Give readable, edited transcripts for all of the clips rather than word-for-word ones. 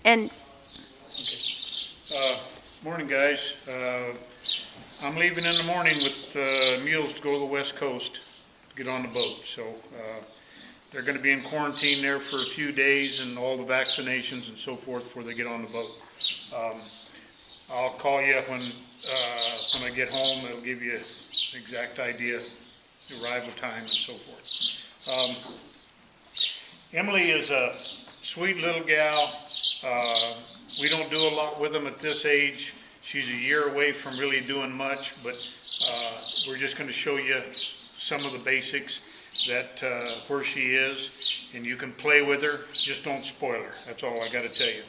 And Morning, guys. I'm leaving in the morning with mules to go to the west coast to get on the boat. So they're going to be in quarantine there for a few days and all the vaccinations and so forth before they get on the boat. I'll call you when I get home. It'll give you an exact idea, the arrival time and so forth. Emily is a sweet little gal. We don't do a lot with them at this age. She's a year away from really doing much, but we're just going to show you some of the basics that where she is, and you can play with her. Just don't spoil her. That's all I got to tell you.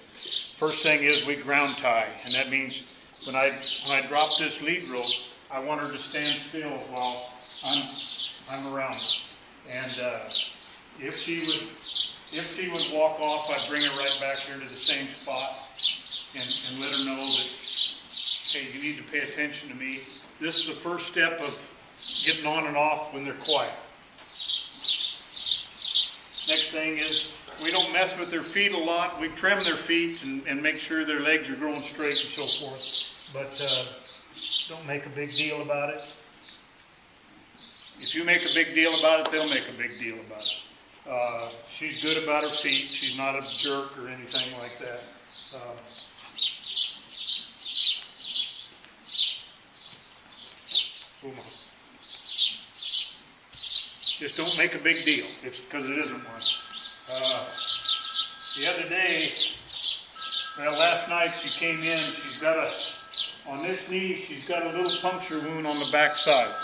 First thing is we ground tie, and that means when I drop this lead rope, I want her to stand still while I'm around her. And if she would walk off, I'd bring her right back here to the same spot and let her know that, hey, you need to pay attention to me. This is the first step of getting on and off when they're quiet. Next thing is we don't mess with their feet a lot. We trim their feet and make sure their legs are growing straight and so forth. But don't make a big deal about it. If you make a big deal about it, they'll make a big deal about it. She's good about her feet. She's not a jerk or anything like that. Just don't make a big deal. It's because it isn't one. The other day, last night she came in. She's got on this knee, she's got a little puncture wound on the back side.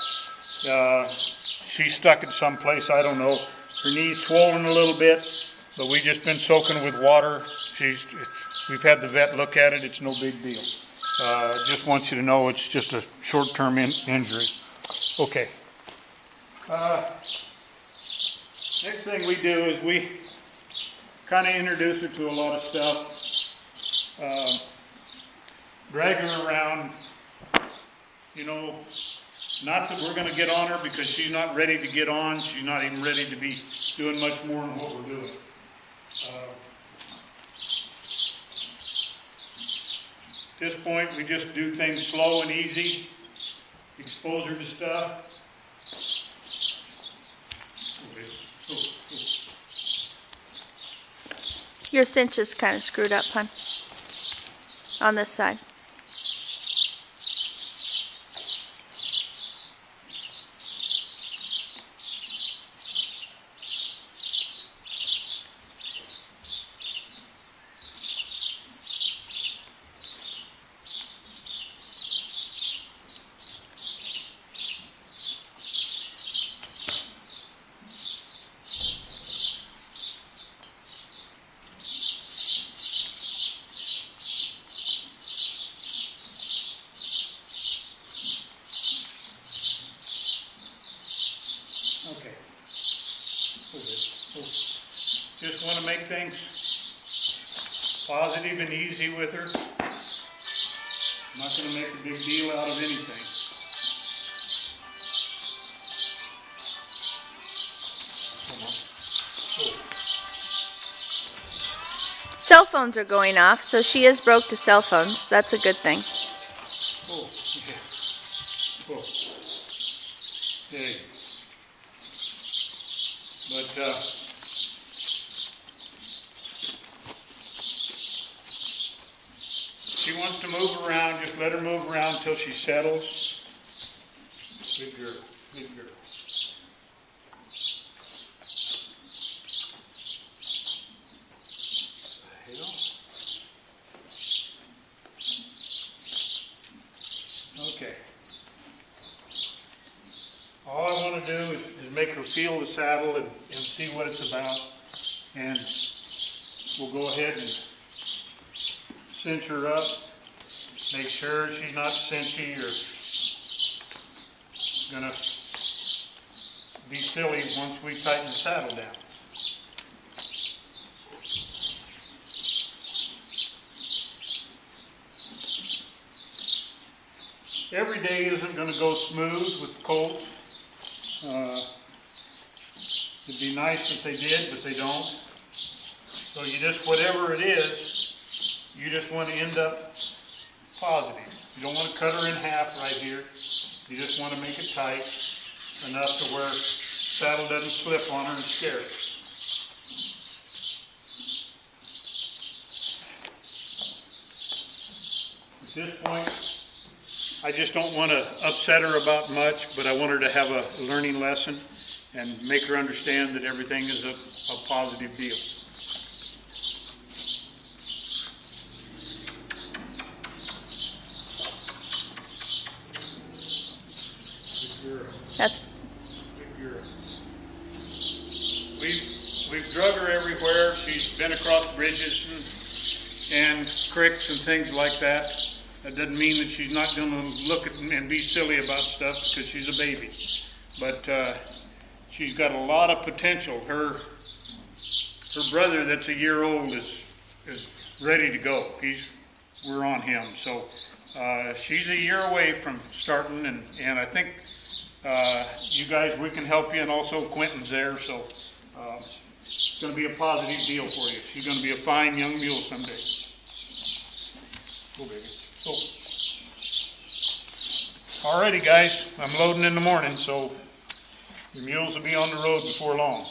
She's stuck in some place, I don't know. Her knee's swollen a little bit, but we've just been soaking with water. We've had the vet look at it. It's no big deal. Just want you to know it's just a short-term injury. Okay. Next thing we do is we kind of introduce her to a lot of stuff. Drag her around, not that we're going to get on her because she's not ready to get on. She's not even ready to be doing much more than what we're doing. At this point, we just do things slow and easy. Expose her to stuff. your cinch is kind of screwed up, hon, on this side. Just want to make things positive and easy with her. I'm not going to make a big deal out of anything. Cell phones are going off, so she is broke to cell phones. That's a good thing. Oh, okay. Oh. Okay. But, she wants to move around. Just let her move around until she settles. Good girl. Good girl. Okay. All I want to do is make her feel the saddle and see what it's about. And we'll go ahead and cinch her up. Make sure she's not cinchy or gonna be silly once we tighten the saddle down. Every day isn't going to go smooth with the colts. It'd be nice if they did, but they don't. So you just, whatever it is, you just want to end up positive. You don't want to cut her in half right here. You just want to make it tight enough to where saddle doesn't slip on her and scare her. At this point, I just don't want to upset her about much, but I want her to have a learning lesson and make her understand that everything is a positive deal. That's We've drug her everywhere. She's been across bridges and creeks and things like that. That doesn't mean that she's not going to look at and be silly about stuff because she's a baby. But she's got a lot of potential. Her brother that's a year old is ready to go. We're on him. So she's a year away from starting, and I think you guys, we can help you, and also Quentin's there. So it's going to be a positive deal for you. She's going to be a fine young mule someday. Go, baby. Oh. Alrighty, guys, I'm loading in the morning, so your mules will be on the road before long.